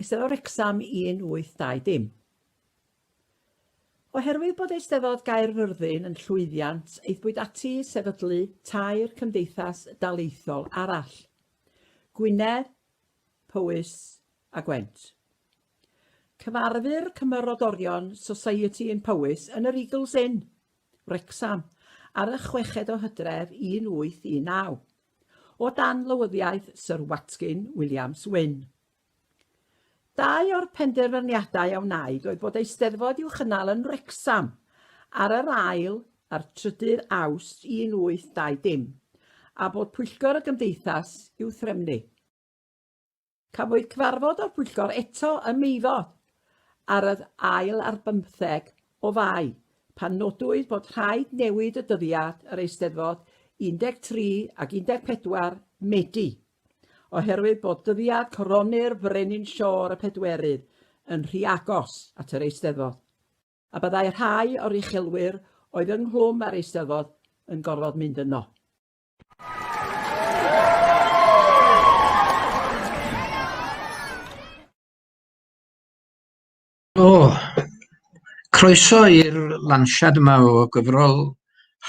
Eisteddfod Wrecsam 1820. Oherwydd bod Eisteddfod Gaerfyrddin yn llwyddiant, eithbwyd ati sefydlu tair cymdeithas daleithol arall, Gwynedd, Powys a Gwent. Cyfarfur Cymrodorion Society yn Powys yn yr Eagles Inn, Wrecsam, ar y 6 o Hydref 1819, o dan lywyddiaeth Sir Watkin Williams Wyn. Dau o'r penderfyniadau a wnaed oedd bod Eisteddfod i'w chynnal yn Wrecsam ar yr ail ar 3 Awst 1820 a bod pwyllgor y gymdeithas i'w threfnu. Cafwyd cyfarfod o'r pwyllgor eto ym Meifod ar y ail ar 15 o Fai pan nodwyd bod rhaid newid y dyddiad yr Eisteddfod 13 ac 14 Medi, oherwydd bod dyddiad Coronir Brenin Siôr y Pedwerydd yn rhy agos at yr Eisteddfod, a byddai rhai o'r uchelwyr oedd ynghlwm ar Eisteddfod yn gorfod mynd yno. Croeso i'r lansiad yma o gyfrol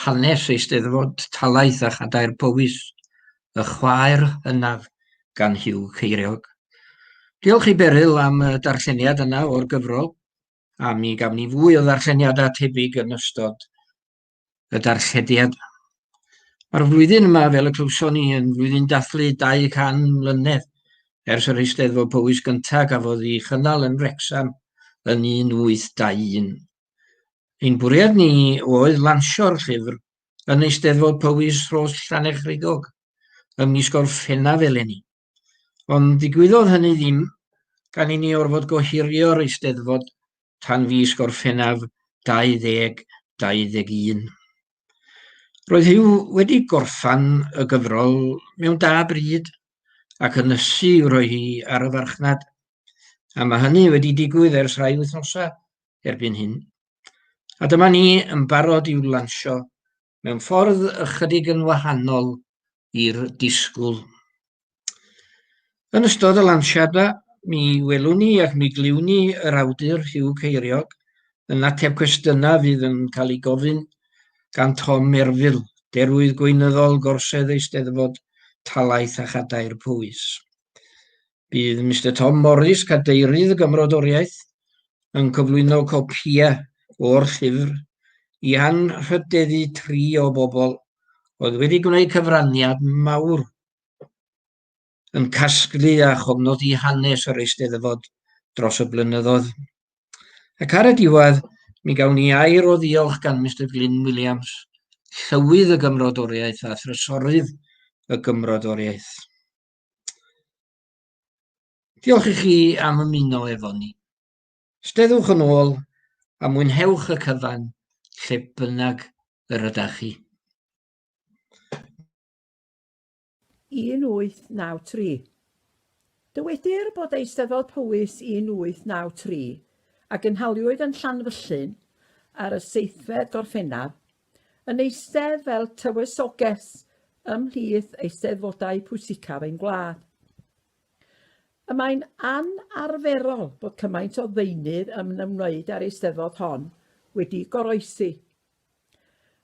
hanes Eisteddfod Talaith a Chadair Powys, y Chwaer Hynaf gan Huw Ceiriog. Diolch i Beryl am y darlleniad yna o'r gyfrol, a mi gafon ni fwy o ddarlleniadau tebyg yn ystod y darllediad. Mae'r flwyddyn yma, fel y clywson ni, yn flwyddyn dathlu 200 mlynedd ers yr Eisteddfod Powys gyntaf gafodd ei chynnal yn Wrecsam yn 1821. Ein bwriad ni oedd lansio'r llyfr yn Eisteddfod Powys Rhos Llanech Rhyddiog ym mis Gorffennaf eleni. Ond digwyddodd hynny ddim gan i ni orfod gohirio'r Eisteddfod tan fis Gorffennaf 2021. Roedd Huw wedi gorffan y gyfrol mewn da bryd ac yn ysu i'w roi hi ar y farchnad, a mae hynny wedi digwydd ers rhai wythnosau erbyn hyn. A dyma ni yn barod i'w lansio mewn ffordd ychydig yn wahanol i'r disgwyl. Yn ystod y lansiadau, mi welwn ni ac mi gliwn ni yr awdur Huw Ceiriog yn ateb cwestiynau fydd yn cael ei gofyn gan Tom Merfil, derwydd gweinyddol gorsedd Eisteddfod Talaith a Chadair Powys. Bydd Mr Tom Morris, cadeirydd y Gymrodoriaeth, yn cyflwyno copïau o'r llyfr i anrhydeddu 3 o bobl oedd wedi gwneud cyfraniad mawr yn casglu a chofnodi hanes yr Eisteddfod dros y blynyddoedd. Ac ar y diwedd, mi gawn ni air o ddiolch gan Mr Glyn Williams, llywydd y Gymrodoriaeth a thrysorydd y Gymrodoriaeth. Diolch i chi am ymuno efo ni. Steddwch yn ôl a mwynhewch y cyfan lle bynnag yr ydach chi. 1893. Dywedir bod Eisteddfod Powys 1893 a gynhaliwyd yn Llanfyllin ar y 7 Gorffennaf yn eistedd fel tywysoges ymhlith eisteddfodau pwysicaf ein gwlad. Y mae'n anarferol bod cymaint o ddeunydd yn ymwneud â'r Eisteddfod hon wedi goroesi.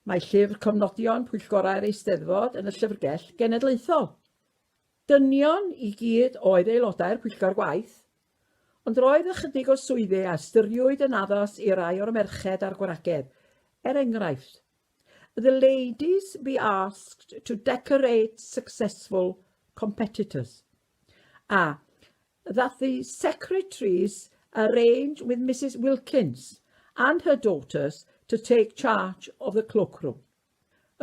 Mae llyfr cofnodion pwyllgorau'r Eisteddfod yn y Llyfrgell Genedlaethol. Dynion i gyd oedd aelodau'r pwyllgor gwaith, ond roedd ychydig o swyddau a styriwyd yn addas i rai o'r merched a'r gwragedd. Enghraifft, the ladies be asked to decorate successful competitors. That the secretaries arrange with Mrs Wilkins and her daughters to take charge of the cloakroom.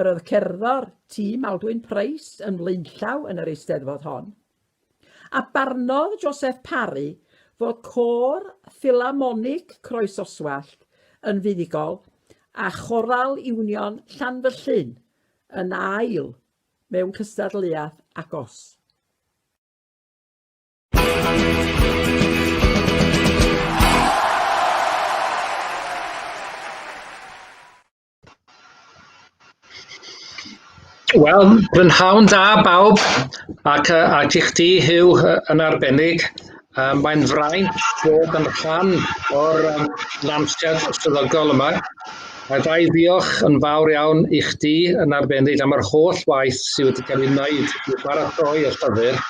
Yr oedd cerddo'r tîm Aldwyn Price yn flaenllaw yn yr Eisteddfod hon, a barnodd Joseph Parry fod côr Philharmonic Croesoswallt yn fuddugol a choral Union Llanfyllin yn ail mewn cystadleuaeth agos. Wel, prynhawn da bawb, ac i chdi Huw yn arbennig. Mae'n fraint bod yn rhan o'r Lansiad Rhithiol yma. A da i ddiolch yn fawr iawn i chdi yn arbennig am yr holl waith sydd wedi cael ei wneud i baratoi y llyfr,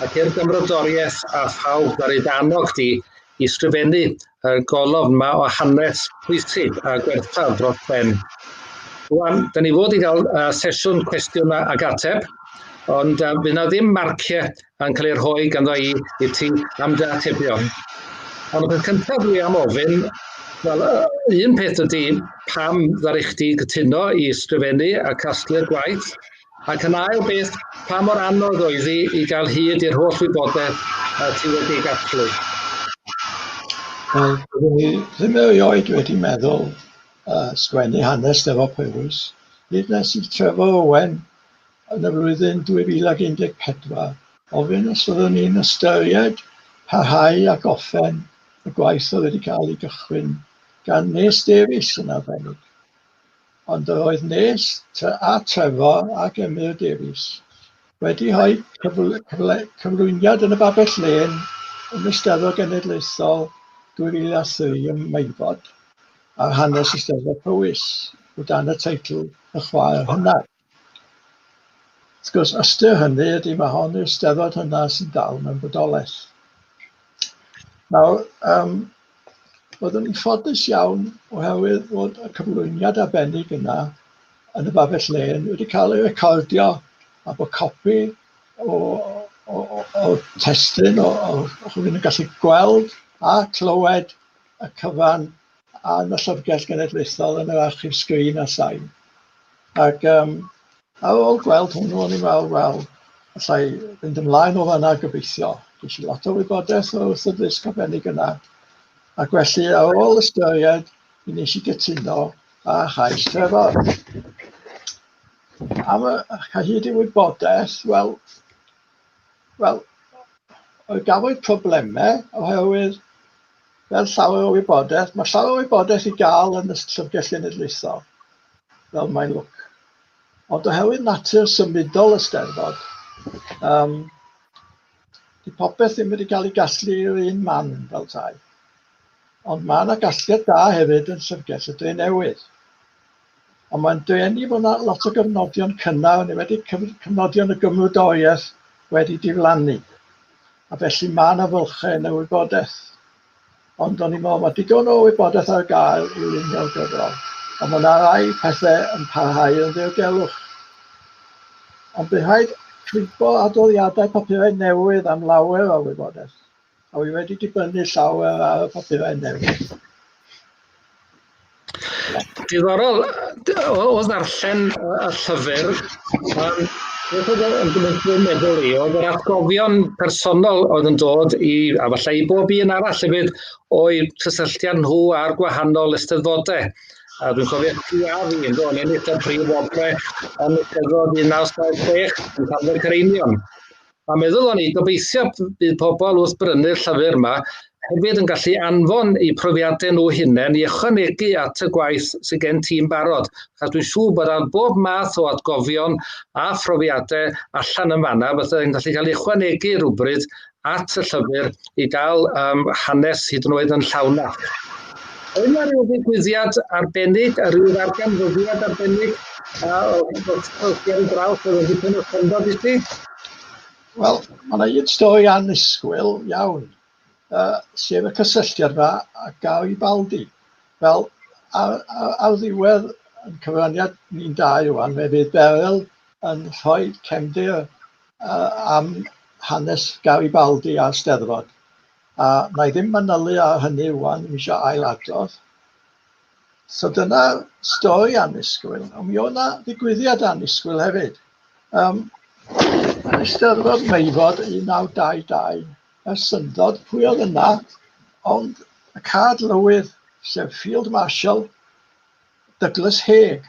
ac i'r Gymrodoriaeth a phawb ar ei danog di i sgrifennu y golofn yma o hanes pwysig a gwerthfawr dros ben. Rwan, da ni fod i gael sesiwn cwestiwn ag ateb, ond bydd na ddim marciau yn cael ei rhoi ganddo i ti am dy atebion. Ond y peth cyntaf dwi am ofyn, wel, un peth ydy pam ddari chdi gytuno i sgrifennu a casglu'r gwaith, ac yn ail beth, pa mor anodd oedd i gael hyd i'r holl wybodaeth ti wedi gasglu. Wel, ddim erioed wedi meddwl sgwennu hanes Eisteddfod Powys. Nid nes i Trevor Owen yn y flwyddyn 2014 ofyn os fyddwn ni'n ystyried parhau a goffen y gwaith oedd wedi cael ei gychwyn gan Nes Davies yn arbennig. Ond yr oedd Nes a Trevor ac Emyr Davies wedi rhoi cyflwyniad yn y babell len yn Eisteddfod Genedlaethol 2003 ym Mae'r ar hanes Eisteddfod Powys, o dan y teitl Y Chwaer Hynaf. Wrth gwrs, ystyr hynny ydy mae hon yw'r Eisteddfod hynna sy'n dal mewn bodolaeth. Nawr, byddwn ni'n ffodus iawn oherwydd fod y cyflwyniad arbennig yna yn y babell len wedi cael ei recordio a bod copi o testyn o rhywun yn gallu gweld a clywed y cyfan a'n y Llyfrgell Genedlaethol yn yr archif sgrin a sain. Ac ar ôl gweld hwnnw, o'n i'n meddwl, wel, allai fynd ymlaen o fanna gobeithio. Ges i lot o wybodaeth wrth y ddisg arbennig yna. Ac felly, ar ôl ystyried, mi nes i gytuno a chais Trevor. Am y hyd i wybodaeth, wel, gafwyd problemau oherwydd fel llawer o wybodaeth. Mae llawer o wybodaeth i gael yn y Llyfrgell Genedlaethol, fel mae'n lwc. Ond oherwydd natur symudol y Steddfod, di popeth ddim wedi cael ei gasglu i'r un man fel tai. Ond mae yna gasgliad da hefyd yn Llyfrgell y Dre Newydd. Ond mae'n dweud bod yna lot o gyfnodion cynnar, neu wedi cyfnodion y Gymrodoriaeth wedi diflannu. A felly mae yna fylchau yn y wybodaeth. Ond o'n i'n meddwl, mae digon o wybodaeth ar gael i lunio'r gyfrol. Ond mae yna rai pethau yn parhau yn ddirgelwch. Ond bydd rhaid cwipo adroddiadau papurau newydd am lawer o wybodaeth. A wy wedi dibynnu llawer ar y papurau newydd. Diddorol, o ddarllen y llyfr, beth oedd yn gwneud i'n meddwl i, oedd yr atgofion personol oedd yn dod i, a falle i bob un arall hefyd, o'i cysylltiad nhw ar gwahanol eisteddfodau. A dwi'n cofio a fi yn dod yn eitha prif wobre yn Eisteddfod 1976 yn Llanfair Cyreinion. A meddwl o'n i, gobeithio bydd pobl wrth brynu'r llyfr yma hefyd yn gallu anfon i profiadau nhw hunain i ychwanegu at y gwaith sydd gen tîm barod. Achos dwi'n siŵr bod ar bob math o atgofion a phrofiadau allan yn fanna, byddai'n gallu cael ei ychwanegu rhywbryd at y llyfr i gael hanes hyd yn oed yn llawnach. Oedd yna ryw ddigwyddiad arbennig, a ryw ddarganfyddiad arbennig o'r draws oedd yn dipyn o syndod i ti? Wel, mae yna un stori annisgwyl iawn. Sef y cysylltiad yma a Garibaldi. Wel, ar ddiwedd yn cyfraniad ni'n da rwan, fe fydd Beryl yn rhoi cefndir am hanes Garibaldi a'r Steddfod. A na i ddim manylu ar hynny rwan, mi eisiau ailadrodd. So dyna stori annisgwyl, ond mi o'na ddigwyddiad annisgwyl hefyd. Yn Eisteddfod Meifod 1922, y syndod, pwy oedd yna, ond y cad lywydd, sef Field Marshal Douglas Haig.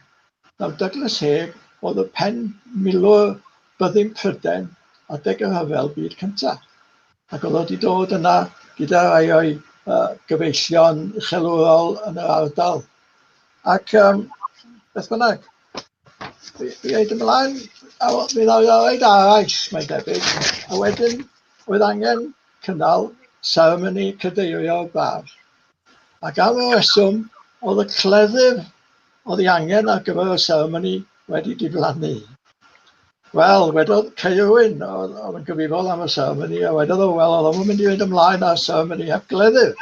Nawr Douglas Haig oedd y pen milwr byddin Prydain adeg y rhyfel byd cyntaf. Ac oedd wedi dod yna gyda rai o'i gyfeillion uchelwrol yn yr ardal. Ac beth bynnag, fi eid ymlaen, mi ddaw'r oed arall, mae'n debyg, a wedyn oedd angen cynnal seremoni cadeirio braf. Ac am y reswm, oedd y cleddyf oedd ei angen ar gyfer y seremoni wedi diflannu. Wel, wedodd Ceirwyn, oedd yn gyfrifol am y seremoni, a wedodd o, wel, oedd o'n mynd i fynd ymlaen â'r seremoni heb gleddyf.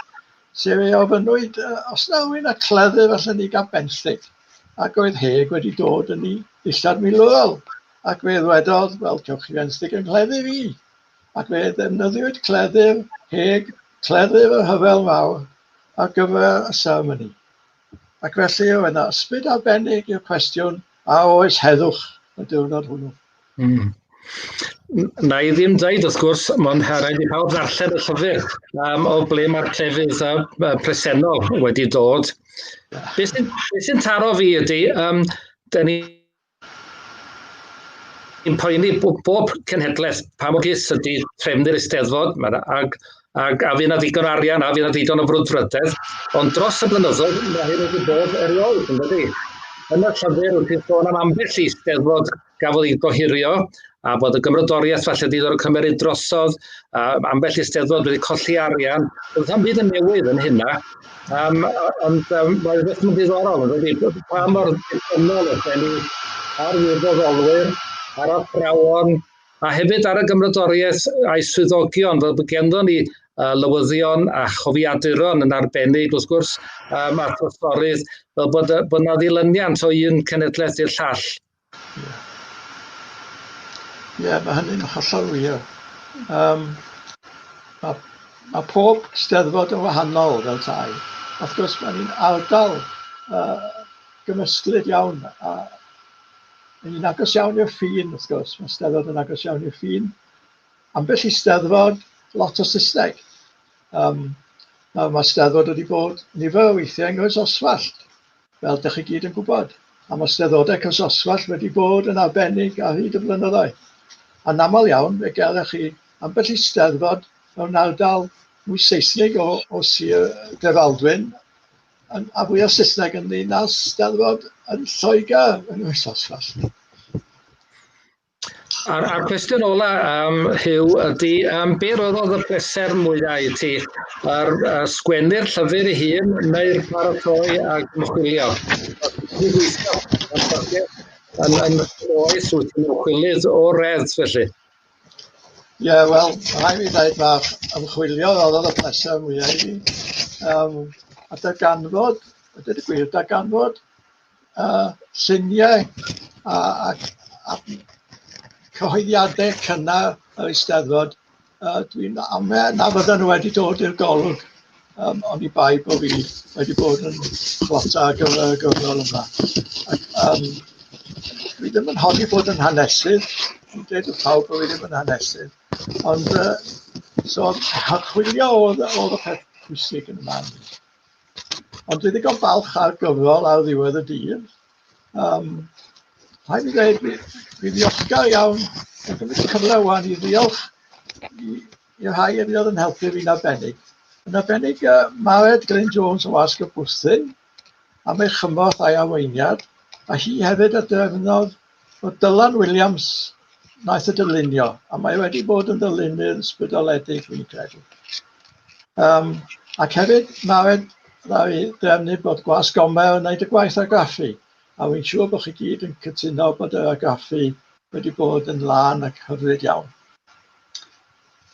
Sef ei ofynwyd, os na rwy'n a cleddyf allan ni gael benthyg. Ac oedd Haig wedi dod yn ei ddillad milwrol. Ac fe ddwedodd, wel, cewch chi benthyg yn cleddyf i. Ac fe ddefnyddiwyd cleddyf Haig, cleddyf y rhyfel mawr, ar gyfer y seremoni. Ac felly o yna ysbryd arbennig i'r cwestiwn, a oes heddwch y diwrnod hwnnw. Na i ddim dweud, wrth gwrs, mae'n rhaid i pawb ddarllen y llyfr o ble mae'r clefydd presennol wedi dod. Be sy'n taro fi ydy, da ni'n poeni bob cenhedlaeth pa mor gys ydy trefnu'r Eisteddfod, a fi na ddigon arian, a fi na ddigon o frwdfrydedd, ond dros y blynyddoedd, mae hyn wedi bod erioed, yn dydi? Yn y llyfr wrth i sôn am ambell i Eisteddfod gafodd ei gohirio, a bod y Gymrodoriaeth falle wedi dod o cymryd drosodd, ambell i Eisteddfod wedi colli arian. Oedd am byd yn newydd yn hynna, ond mae'n beth yn ddiddorol, yn dydi? Pa mor ddiffynol ydyn ni ar wirfoddolwyr, ar athrawon, a hefyd ar y Gymrodoriaeth a'i swyddogion, fel bod genddo ni lywyddion a chofiaduron yn arbennig, wrth gwrs, a throsorydd, fel bod yna ddilyniant o un cenedlaeth i'r llall. Ie, mae hynny'n hollol wir. Mae pob Eisteddfod yn wahanol fel tai. Wrth gwrs, mae'n ardal gymysglyd iawn. Mae'n agos iawn i'r ffin, wrth gwrs. Mae Eisteddfod yn agos iawn i'r ffin. Ambell i Eisteddfod, lot o Saesneg. Mae Eisteddfod wedi bod nifer o weithiau yng Nghysoswallt, fel ydych chi gyd yn gwybod. A mae Eisteddfodau Cysoswallt wedi bod yn arbennig ar hyd y blynyddoedd. A'n aml iawn, fe gelwch chi ambell i Eisteddfod mewn ardal mwy Saesnig o Sir Grefaldwyn, a fwy o Saesneg yn ddi na'r Eisteddfod yn Lloegr yn Nghysoswallt. A'r cwestiwn ola, Huw, ydy, be roedd y pleser mwyaf i ti ar sgwennu'r llyfr ei hun neu'r paratoi a ymchwilio? Yn oes wyt ti'n ymchwilydd o redd, felly? Ie, wel, rhaid mi ddweud mae'r ymchwilio roedd y pleser mwyaf i fi. A darganfod, ydy'r gwir, darganfod lluniau a cyhoeddiadau cynnar yr Eisteddfod, na fydden nhw wedi dod i'r golwg, ond i bai bod fi wedi bod yn chlota ar gyfer y gyfrol yma. Dwi ddim yn honni bod yn hanesydd, dwi'n dweud wrth pawb bod fi ddim yn hanesydd, ond so chwilio oedd y peth pwysig yn yma. Ond dwi ddigon balch ar gyfrol ar ddiwedd y dydd. Rhaid mi ddweud, fi ddiolchgar iawn, yn gymryd cyfle wan i ddiolch i'r rhai ydy oedd yn helpu fi'n arbennig. Yn arbennig Mae'r Jones o Wasg y Bwthyn, am ei chymorth a'i arweiniad, a hi hefyd y drefnodd o Dylan Williams naeth y dylunio, a mae wedi bod yn ddylunydd ysbrydoledig fi'n credu. Ac hefyd Mae'r drefnu bod Gwas Gomer yn gwneud y gwaith argraffu. A wy'n siŵr bod chi gyd yn cytuno bod yr argraffu wedi bod yn lan ac hyfryd iawn.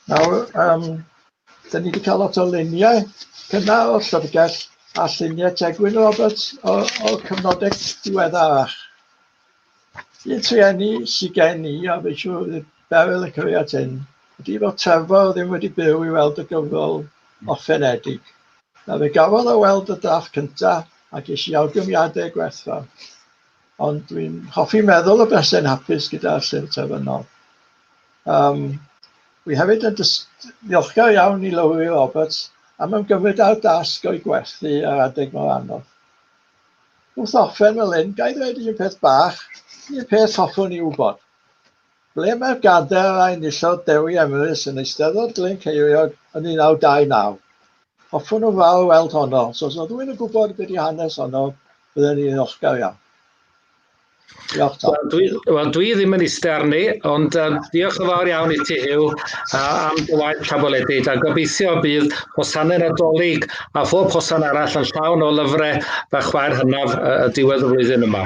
Nawr, da ni wedi cael lot o luniau cynnar o'r llyfrgell a lluniau Tegwyn Roberts o'r cyfnodau diweddarach. Un trueni sy'n gen i, a fe siŵr Beryl y cyrraedd hyn, ydy fod Trevor ddim wedi byw i weld y gyfrol offenedig. A fe gafodd o weld y draft cyntaf a ges i awgrymiadau gwerthfawr. Ond dwi'n hoffi meddwl o beth sy'n hapus gyda'r llyfr terfynol. Dwi hefyd yn ddiolchgar iawn i Lywyd Roberts am ymgymryd â'r dasg o'i gwerthu yr adeg mor anodd. Wrth offen fel hyn, gai ddweud un peth bach, un peth hoffwn i wybod. Ble mae'r gadair a enillodd Dewi Emrys yn Eisteddfod Glyn Ceiriog yn 1929? Hoffwn nhw fawr weld honno, so os oedd rhywun yn gwybod beth i hanes honno, byddwn ni'n ddiolchgar iawn. Diolch. Dwi ddim yn eistedd arni, ond diolch yn fawr iawn i ti Huw am dy waith traboledig, a gobeithio bydd hosanau Nadolig a phob hosan arall yn llawn o lyfrau fe Chwaer Hynaf y diwedd y flwyddyn yma.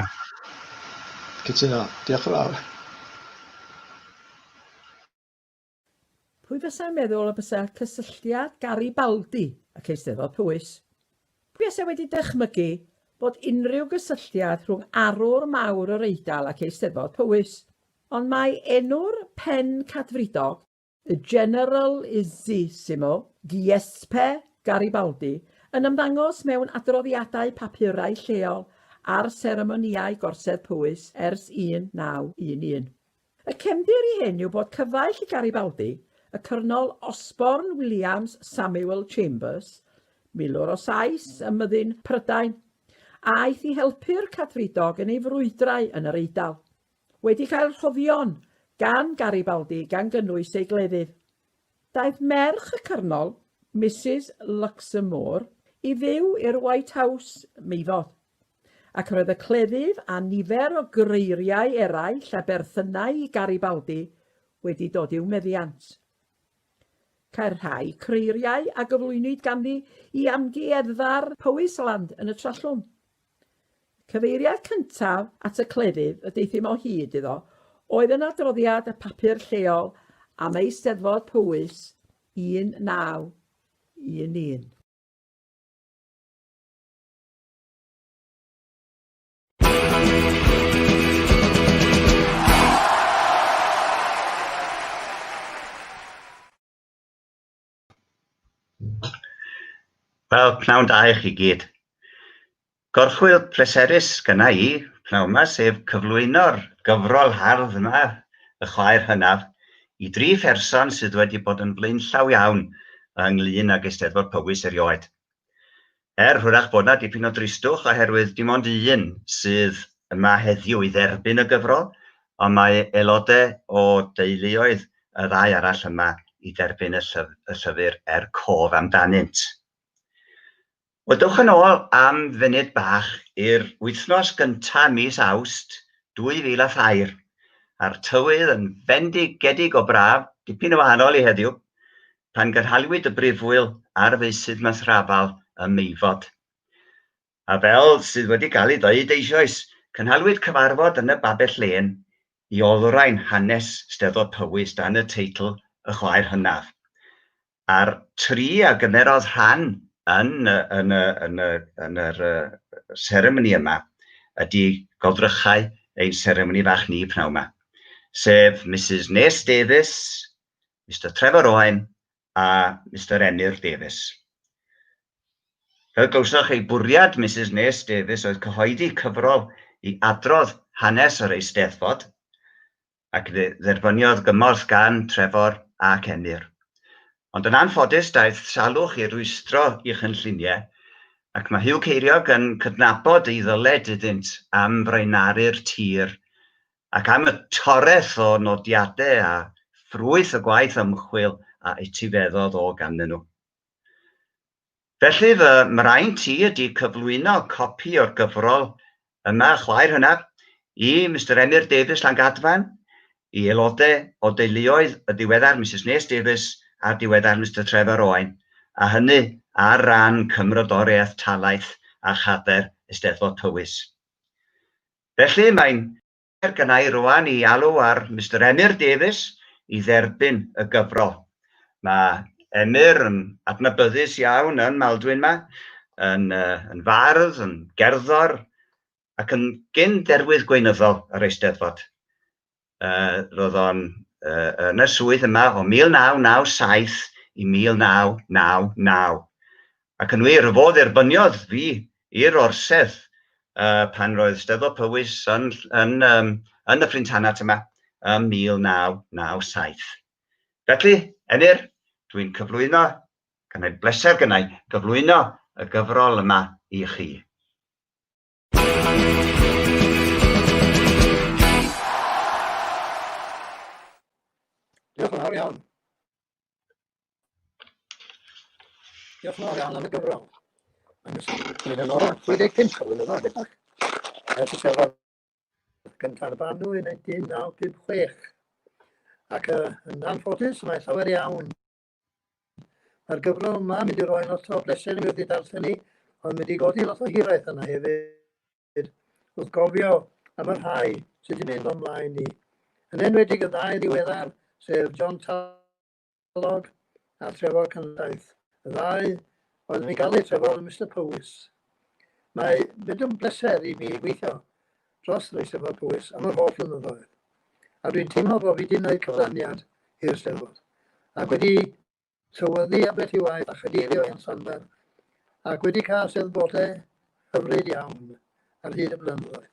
Cytuno, diolch yn fawr. Pwy fysa'n meddwl y bysa cysylltiad Garibaldi ac Eisteddfod Powys? Pwy fysa wedi dychmygu bod unrhyw gysylltiad rhwng arwr mawr yr Eidal ac Eisteddfod Powys? Ond mae enw'r pen cadfridog, y Generalissimo Giuseppe Garibaldi, yn ymddangos mewn adroddiadau papurau lleol ar seremonïau gorsedd Powys ers 1911. Y cefndir i hyn yw bod cyfaill i Garibaldi, y Cyrnol Osborne Williams Samuel Chambers, milwr o Sais ym myddin Prydain, a aeth i helpu'r cadfridog yn ei frwydrau yn yr Eidal. Wedi cael rhoddion gan Garibaldi gan gynnwys ei gleddyf. Daeth merch y Cyrnol, Mrs Luxemore, i fyw i'r White House Meifod, ac roedd y cleddyf a nifer o greiriau eraill a berthynau i Garibaldi wedi dod i'w meddiant. Cael rhai creiriau a gyflwynwyd ganddi i amgueddfa'r Powisland yn y Trallwm. Cyfeiriad cyntaf at y cleddyf y deithim o hyd iddo oedd yn adroddiad y papur lleol am Eisteddfod Powys 1911. Wel, pnawn da i chi gyd. Gorchwil pleserus gyna i, pnawn yma, sef cyflwyno'r gyfrol hardd yma, y Chwaer Hynaf, i 3 pherson sydd wedi bod yn blaenllaw iawn ynglyn ag Eisteddfod Powys erioed. Hwyrach bod yna dipyn o dristwch oherwydd dim ond un sydd yma heddiw i dderbyn y gyfrol, ond mae aelodau o deuluoedd y 2 arall yma i dderbyn y llyfr cof amdanynt. Wedwch yn ôl am funud bach i'r wythnos gyntaf mis Awst 2003, a'r tywydd yn fendigedig o braf, dipyn o wahanol i heddiw, pan gynhaliwyd y brifwyl ar feysydd Mathrafal ym Meifod. A fel sydd wedi cael ei ddweud eisoes, cynhaliwyd cyfarfod yn y Babell Len i olrhain hanes Eisteddfod Powys dan y teitl Y Chwaer Hynaf. A'r 3 a gymerodd rhan yn yr seremoni yma ydy godrychau ein seremoni fach ni pnawn yma, sef Mrs Nes Davies, Mr Trevor Owen a Mr Emyr Davies. Fel glywsoch ei bwriad Mrs Nes Davies oedd cyhoeddi cyfrol i adrodd hanes yr Eisteddfod ac dderbyniodd gymorth gan Trevor ac Emyr. Ond yn anffodus daeth salwch i rwystro i'ch cynlluniau ac mae Huw Ceiriog yn cydnabod ei ddyled iddynt am frenaru'r tir ac am y toreth o nodiadau a ffrwyth y gwaith ymchwil a etifeddodd o ganddyn nhw. Felly fy mraint i ydy cyflwyno copi o'r gyfrol yma Chwaer Hynaf i Mr Emyr Davies Llangadfan, i aelodau o deuluoedd y diweddar Mrs Nes Davies a'r diweddar Mr Trevor Owen, a hynny ar ran Cymrodoriaeth Talaith a Chadair Eisteddfod Powys. Felly mae'n gynnau rwan i alw ar Mr Emyr Davies i dderbyn y gyfrol. Mae Emyr yn adnabyddus iawn yn Maldwyn yma, yn fardd, yn gerddor, ac yn gyn-derwydd gweinyddol yr Eisteddfod. Roedd o'n yn y swydd yma o 1997 i 1999. Ac yn wir, fodd erbyniodd fi i'r orsedd pan roedd Eisteddfod Powys yn y Pryntanat yma ym 1997. Felly, Enir, dwi'n cyflwyno, gan ei bleser gynnau, gyflwyno y gyfrol yma i chi. Diolch yn fawr iawn. Diolch yn fawr iawn am y gyfrol. Dwi'n yn o'r 25 flynyddoedd bellach. Ers y Eisteddfod gyntaf y banw yn 1956. Ac yn anffodus, mae llawer iawn. Mae'r gyfrol yma mynd i roi lot o bleser i mi wedi darllen ni, ond mynd i godi lot o hiraeth yna hefyd. Wrth gofio am y rhai sydd wedi mynd ymlaen ni. Yn enwedig y ddau ddiweddar, sef John Talog a Chwaer Hynaf. Y ddau oedd yn ei gael ei trefod yn Mr Powys. Mae mynd yn bleser i mi gweithio dros yr Eisteddfod Powys am yr holl flynyddoedd. A dwi'n teimlo bod fi wedi gwneud cyfraniad i'r Eisteddfod. Ac wedi tywyddu ambell i waith a chadeirio yn Llanfer. Ac wedi cael eisteddfodau hyfryd iawn ar hyd y blynyddoedd.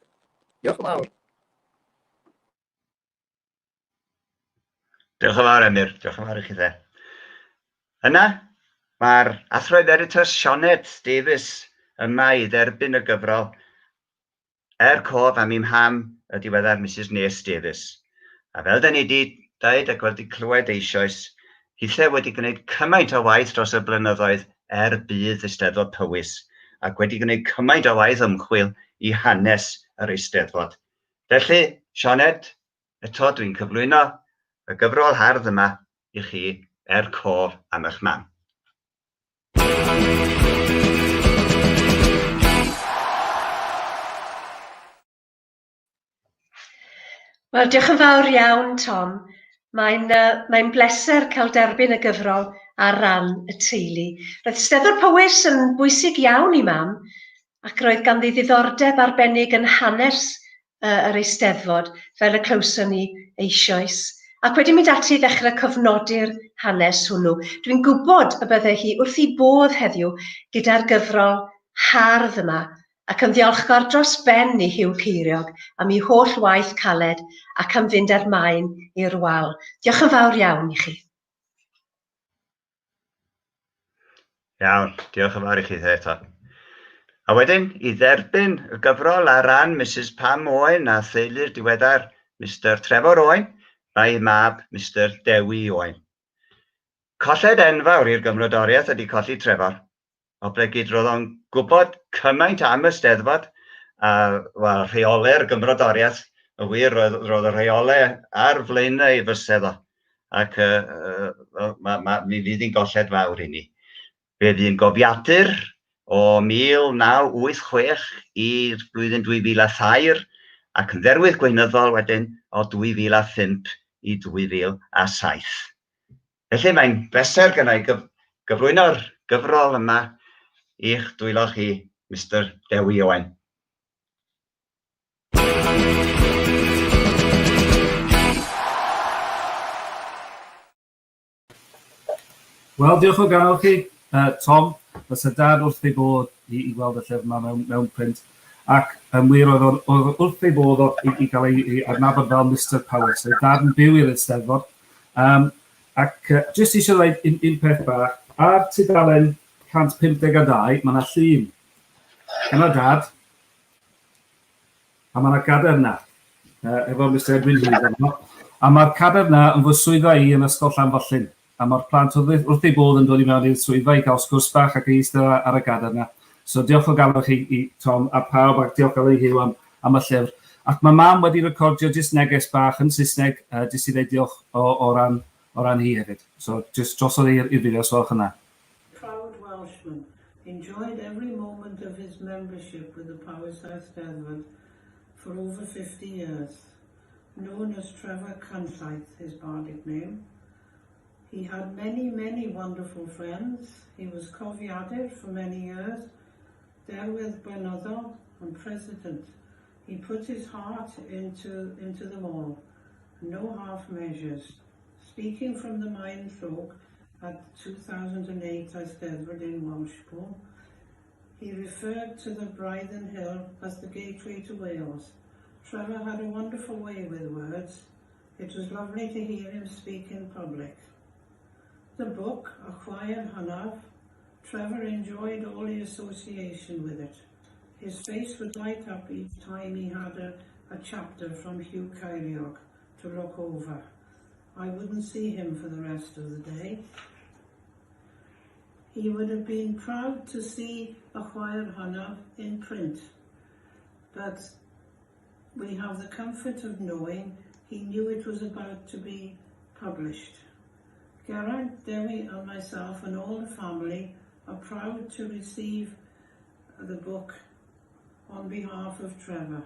Diolch yn fawr. Diolch yn fawr, Emyr. Diolch yn fawr i chi dde. Yna, mae'r athroedd Emeritus Sioned Davies yma i dderbyn y gyfrol cof am i'm ham y diweddar Mrs Nes Davies. A fel da ni wedi dweud ac wedi clywed eisoes, Hithe wedi gwneud cymaint o waith dros y blynyddoedd bydd Eisteddfod Powys ac wedi gwneud cymaint o waith ymchwil i hanes yr Eisteddfod. Felly, Sioned, eto dwi'n cyflwyno y gyfrol hardd yma i chi cof am eich mam. Wel, diolch yn fawr iawn, Tom. Mae'n bleser cael derbyn y gyfrol ar ran y teulu. Roedd Eisteddfod Powys yn bwysig iawn i mam, ac roedd ganddi ddiddordeb arbennig yn hanes yr Eisteddfod, fel y clywson ni eisoes. Ac wedi mynd ati i ddechrau cofnodi'r hanes hwnnw. Dwi'n gwybod y byddai hi wrth ei bodd heddiw gyda'r gyfrol hardd yma, ac yn ddiolchgar dros ben i Huw Ceiriog am ei holl waith caled ac am fynd ar maen i'r wal. Diolch yn fawr iawn i chi. Iawn, diolch yn fawr i chi eto. A wedyn, i dderbyn y gyfrol ar ran Mrs Pam Owen a theulu'r diweddar Mr Trevor Owen, mae mab Mr Dewi Owen. Colled enfawr i'r Gymrodoriaeth ydi colli Trevor, o ble gyd roedd o'n gwybod cymaint am y Eisteddfod a rheolau'r Gymrodoriaeth. Y wir, roedd y rheolau ar flaenau i fysedd o. Ac mi fydd hi'n golled fawr i ni. Fe fydd hi'n gofiadur o 1986 i'r blwyddyn 2003 ac yn dderwydd gweinyddol wedyn o 2005 i 2007. Felly mae'n bleser gynnau gyflwyno'r gyfrol yma i'ch dwylo chi, Mr Dewi Owen. Wel, diolch o galon chi, Tom. Fysa dad wrth ei bodd i weld y llyfr yma mewn print. Ac yn wir oedd wrth ei bodd i gael ei adnabod fel Mr Powys. Dad yn byw i'r Eisteddfod. Ac jyst eisiau dweud un peth bach. Ar tudalen 152, mae yna llun. Yna dad. A mae yna gader yna. Efo Mr Edwin Hynaf. A mae'r cader yna yn fy swyddfa i yn ysgol Llanfallin. A mae'r plant wrth ei bodd yn dod i mewn i'r swyddfa i gael sgwrs bach ac eistedd ar y gader yna. So diolch o galon chi i Tom a pawb ac diolch o Huw am y llyfr. Ac mae mam wedi recordio jyst neges bach yn Saesneg jyst i ddweud diolch o ran hi hefyd. So jyst drosodd i'r fideo os welwch yna. Proud Welshman enjoyed every moment of his membership with the Powys Eisteddfod for over 50 years. Known as Chwaer Hynaf, his bardic name. He had many wonderful friends. He was cofiadur for many years, derwydd gweinyddol and president. He put his heart into them all, no half measures. Speaking from the mind folk at 2008 Eisteddfod in Welsh School, He referred to the Brython Hill as the gateway to Wales. Trevor had a wonderful way with words. It was lovely to hear him speak in public. The book, A Chwaer Hynaf, Trevor enjoyed all the association with it. His face would light up each time he had a chapter from Huw Ceiriog to look over. I wouldn't see him for the rest of the day. He would have been proud to see A Chwaer Hynaf in print, but we have the comfort of knowing he knew it was about to be published. Geraint, Dewi and myself and all the family are proud to receive the book on behalf of Trevor.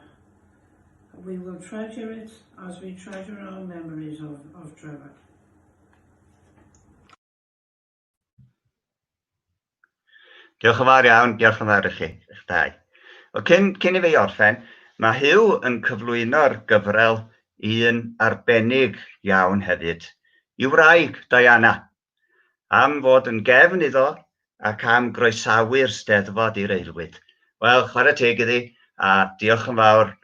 We will treasure it as we treasure our memories of Trevor. Diolch yn fawr iawn, diolch yn fawr i chi, eich dau. Cyn I fi orffen, mae Huw yn cyflwyno'r gyfrol un arbennig iawn hefyd, i'w wraig Diana, am fod yn gefn iddo ac am groesawu'r Steddfod i'r aelwyd. Wel, chwarae teg iddi, a diolch yn fawr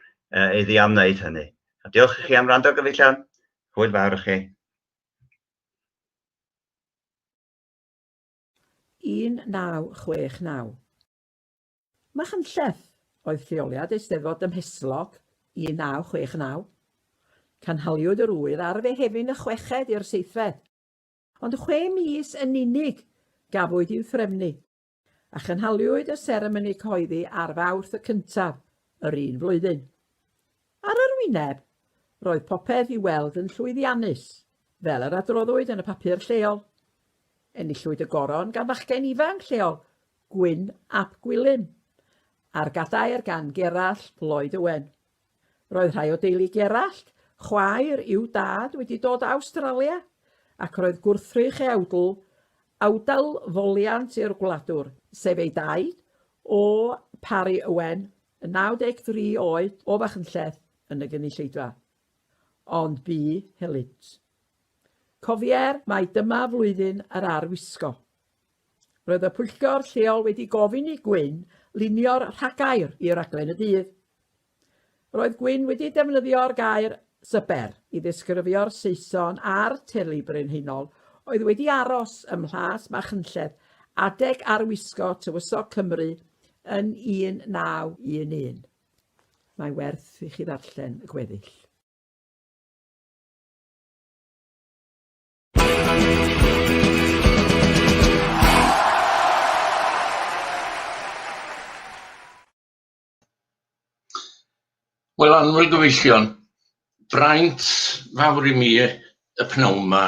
iddi am wneud hynny. A diolch i chi am wrando gyfeillion. Hwyl fawr i chi. 1969. Machynlleth oedd lleoliad Eisteddfod ymheslog 1969. Canhaliwyd yr ŵyr ar Fehefin y 6 i'r 7, ond 6 mis yn unig gafwyd i'w threfnu, a chanhaliwyd y seremoni cyhoeddi ar Fawrth y 1 yr un flwyddyn. Ar yr wyneb, roedd popeth i weld yn llwyddiannus, fel yr adroddwyd yn y papur lleol. Enillwyd y goron gan fachgen ifanc lleol, Gwyn ap Gwilym, a'r gadair gan Gerallt Lloyd Owen. Roedd rhai o deulu Gerallt, Chwaer i'w dad wedi dod o Awstralia, ac roedd gwrthrych ei awdl foliant i'r gwladwr, sef ei daid, o Parry Owen, yn 93 oed o Machynlleth yn y gynulleidfa, ond bu helynt. Cofier mai dyma flwyddyn yr arwisgo. Roedd y pwyllgor lleol wedi gofyn i Gwyn lunio'r rhagair i'r raglen y dydd. Roedd Gwyn wedi defnyddio'r gair syber i ddisgrifio'r Saeson a'r teulu brenhinol oedd wedi aros ym Mhlas Machynlleth adeg arwisgo tywysog Cymru yn 1911. Mae'n werth i chi ddarllen y gweddill. Wel, anwyl gyfeillion, braint fawr i mi y pnawn yma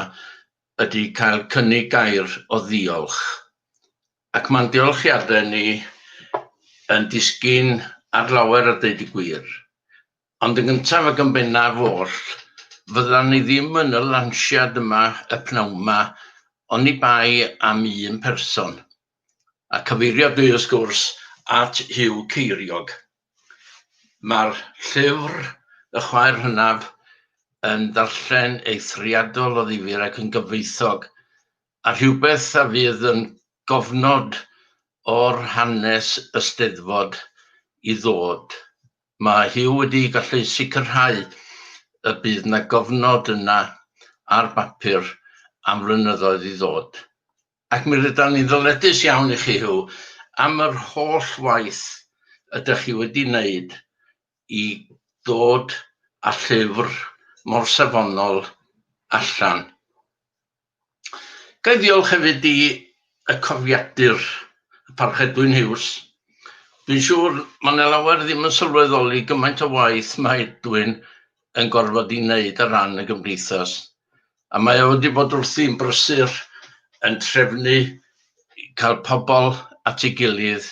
ydy cael cynnig gair o ddiolch. Ac mae'n diolchiadau ni yn disgyn ar lawer a deud y gwir. Ond yn gyntaf ac yn bennaf oll, fyddan ni ddim yn y lansiad yma y pnawn yma, ond ni bai am un person. A cyfeirio dwi wrth gwrs at Huw Ceiriog. Mae'r llyfr Y Chwaer Hynaf yn darllen eithriadol o ddifyr ac yn gyfoethog, a rhywbeth a fydd yn gofnod o'r hanes y Steddfod i ddod. Mae Huw wedi gallu sicrhau y bydd yna gofnod yna ar bapur am flynyddoedd i ddod. Ac mi rydyn ni'n ddyledus iawn i chi, Huw, am yr holl waith ydych chi wedi wneud i ddod â llyfr mor safonol allan. Ga i ddiolch hefyd i y cofiadur, y parchedwyn Hughes. Dwi'n siŵr mae yna lawer ddim yn sylweddoli gymaint o waith mae Edwyn yn gorfod i wneud ar ran y gymdeithas. A mae o wedi bod wrthi'n brysur yn trefnu, cael pobl at ei gilydd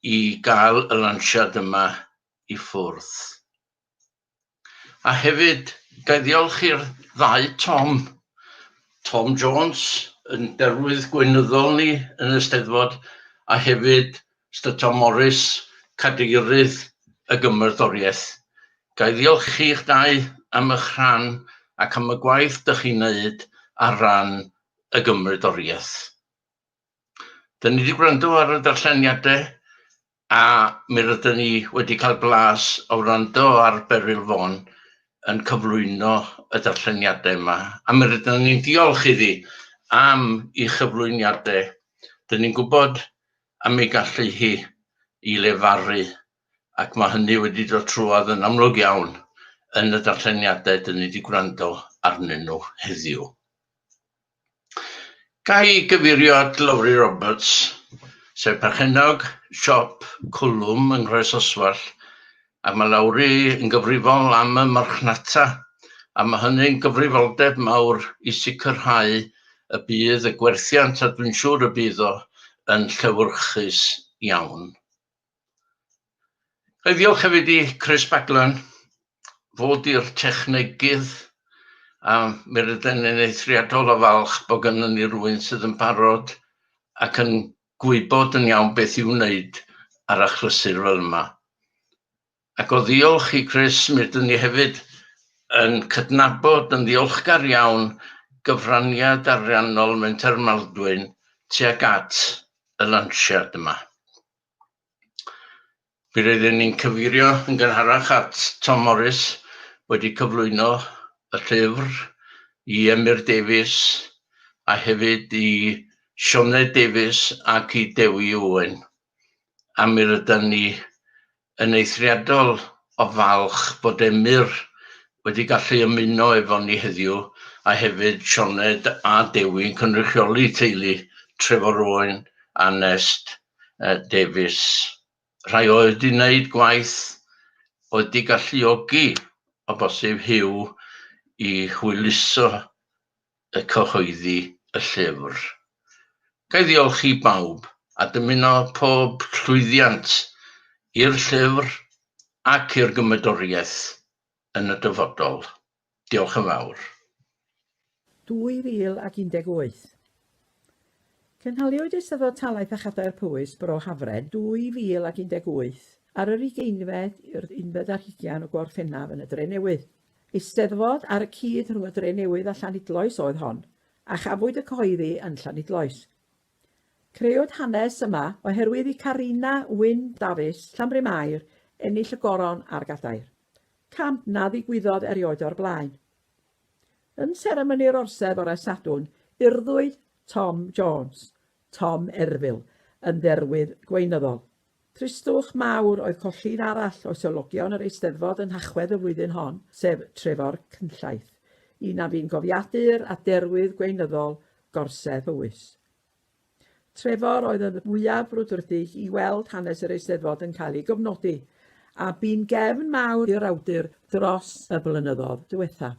i gael y lansiad yma i ffwrdd. A hefyd, ga i ddiolch i'r ddau Tom Jones, yn derwydd gweinyddol ni yn y Steddfod, a hefyd Tom Morris, cadeirydd y Gymrodoriaeth. Ga i ddiolch chi'ch dau am eich rhan ac am y gwaith dych chi'n wneud ar ran y Gymrodoriaeth. Dyn ni wedi gwrando ar y darlleniadau a mi rydyn ni wedi cael blas o wrando ar Beryl Fon yn cyflwyno y darlleniadau yma. A mi rydyn ni'n diolch iddi am ei chyflwyniadau. Dyn ni'n gwybod am ei gallu hi i lefaru, ac mae hynny wedi dod trwodd yn amlwg iawn yn y darlleniadau dyn ni wedi gwrando arnyn nhw heddiw. Gai gyfeirio at Lowry Roberts, sef perchenog siop cwlwm yng Nghroesoswell, a mae Lowry yn gyfrifol am y marchnata, a mae hynny'n gyfrifoldeb mawr i sicrhau y bydd y gwerthiant, a dwi'n siŵr y bydd o yn llewyrchus iawn. Gai ddiolch hefyd i Chris Baglan fod i'r technegydd, a mi rydyn ni'n eithriadol o falch bod gynnon ni rywun sydd yn barod ac yn gwybod yn iawn beth i'w wneud ar achlysur fel yma. Ac o ddiolch i Chris, mi ydyn ni hefyd yn cydnabod yn ddiolchgar iawn gyfraniad ariannol Menter Maldwyn tuag at y Lansiad yma. Mi roedden ni'n cyfeirio yn gynharach at Tom Morris wedi cyflwyno y llyfr, i Emyr Davies, a hefyd i Sioned Davies ac i Dewi Owen. A mi rydyn ni yn eithriadol o falch bod Emyr wedi gallu ymuno efo ni heddiw, a hefyd Sioned a Dewi yn cynrychioli teulu Trevor Owen a Nest Davies. Rhai oedd wedi wneud gwaith oedd wedi galluogi o bosib Huw i hwyluso y cyhoeddi y llyfr. Gai ddiolch i bawb a dymuno pob llwyddiant i'r llyfr ac i'r gymydoriaeth yn y dyfodol. Diolch yn fawr. 2018. Cynhaliwyd Eisteddfod Talaith a Chadair Powys Bro Hafren 2018 ar yr 20fed i'r 11 o Gorffennaf yn y Dre Newydd. Eisteddfod ar y cyd rhwng y Dre Newydd a Llanidloes oedd hon, a chafwyd y cyhoeddi yn Llanidloes. Creuwyd hanes yma oherwydd i Carina Wyn Davies, Llanbryn Mae'r, ennill y goron a'r gadair. Camp na ddigwyddodd erioed o'r blaen. Yn seremoni'r orsedd o'r Sadwn, urddwyd Tom Jones, Tom Erfil, yn dderwydd gweinyddol. Tristwch mawr oedd colli'n arall o swyddogion yr Eisteddfod yn Nhachwedd y flwyddyn hon, sef Trefor Cynllaeth, un a fi'n gofiadur a derwydd gweinyddol Gorsedd Powys. Trefor oedd y mwyaf brwdfrydig i weld hanes yr Eisteddfod yn cael ei gofnodi, a bu'n gefn mawr i'r awdur dros y blynyddoedd diwethaf.